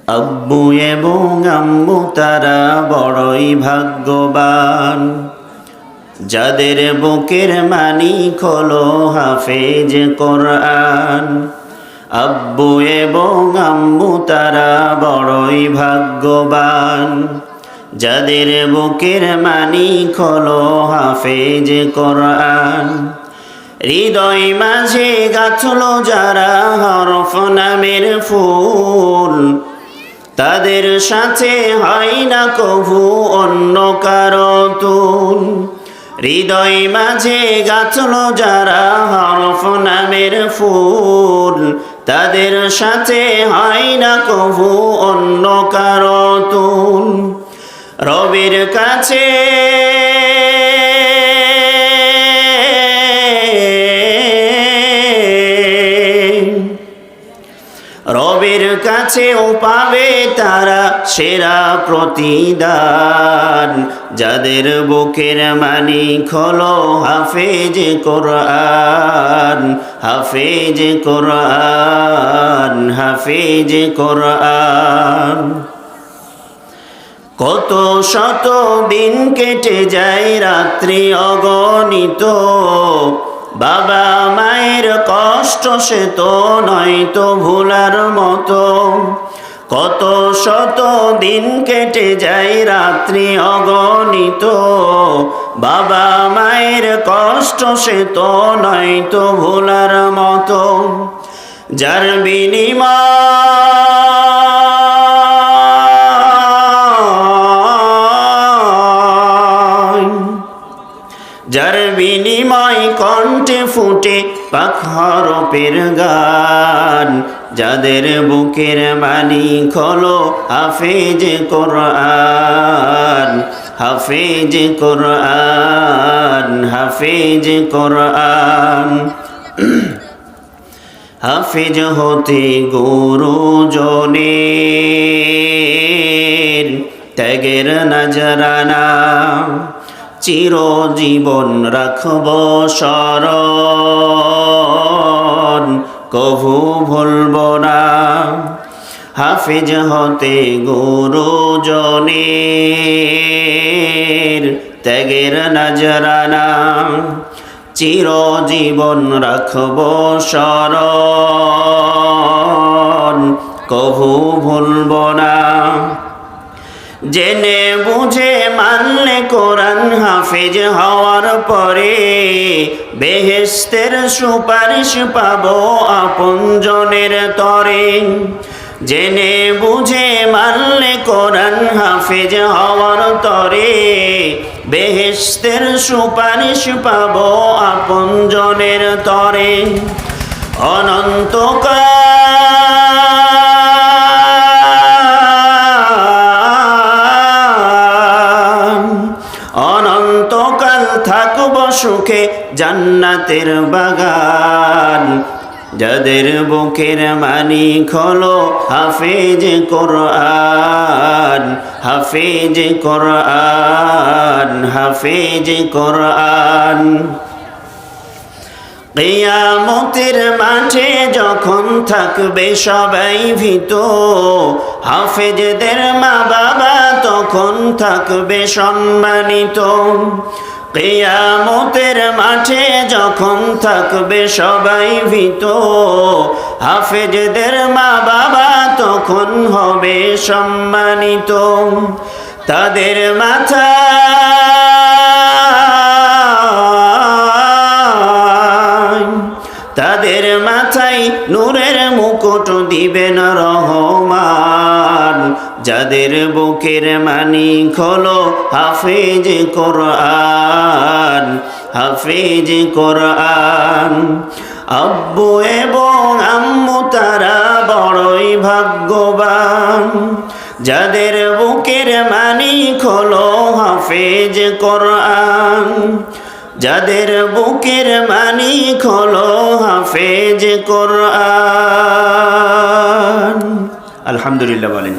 আব্বু এবং আম্মু তারা বড়ই ভাগ্যবান, যাদের বুকের মানিক হলো হাফেজ কোরআন। আব্বু এবং আম্মু তারা বড়ই ভাগ্যবান, যাদের বুকের মানিক হলো হাফেজ কোরআন। হৃদয় মাঝে গাছলো যারা হরফ নামের ফুল, তাদের সাথে হয় না কভু অন্য কারো তুল। হৃদয় মাঝে গাছলো যারা হরফ নামের ফুল, তাদের সাথে হয় না কভু অন্য কারো তুল। রবের কাছে রবের কাছেও পাবে তারা সেরা প্রতিদান, যাদের বুকের মানিক হলো হাফেজ কোরআন। হাফেজ কোরআন, হাফেজ কোরআন। কত শত দিন কেটে যায় রাত্রি অগণিত, বাবা মায়ের কষ্ট সে তো নয়তো ভুলার মতো। কত শত দিন কেটে যায় রাত্রি অগণিত, বাবা মায়ের কষ্ট সে তো নয়তো ভুলার মতো। যার বিনিময় কণ্ঠে ফুটে পাক হরফের গান, যাদের বুকের মানিক হলো হাফেজ কোরআন। হাফেজ কোরআন, হাফেজ কোরআন। হাফেজ হতে গুরুজনের ত্যাগের নজরানা, চিরজীবন রাখব স্মরণ, কভু ভুলব না। হাফেজ হতে গুরুজনের ত্যাগের নজরানা, চিরজীবন রাখব স্মরণ, কভু ভুলব না। জেনে বুঝে মানলে কোরআন হাফেজ হওয়ার পরে, বেহেশতের সুপারিশ পাবো আপনজনের তরে। জেনে বুঝে মানলে কোরআন হাফেজ হওয়ার তরে, বেহেশতের সুপারিশ পাবো আপনজনের তরে। অনন্তকাল থাকব সুখে জান্নাতের বাগান, যাদের বুকের মানিক হলো হাফেজ কোরআন। হাফেজ কোরআন, হাফেজ কোরআন। কিয়ামতের মাঠে যখন থাকবে সবাই ভীত, হাফেজদের মা বাবা তখন থাকবে সম্মানিত। কিয়ামতের মাঠে যখন থাকবে সবাই ভীত, হাফেজদের মা বাবা তখন হবে সম্মানিত। তাদের মাথা তাদের মাথায় নূরের মুকুট দিবেন রহমান, যাদের বুকের মানিক হলো হাফেজ কোরআন। হাফেজ কোরআন। আব্বু এবং আম্মু তারা বড়ই ভাগ্যবান, যাদের বুকের মানিক হলো হাফেজ কোরআন। যাদের বুকের মানিক হলো হাফেজ কোরআন। আলহামদুলিল্লাহ বলেন।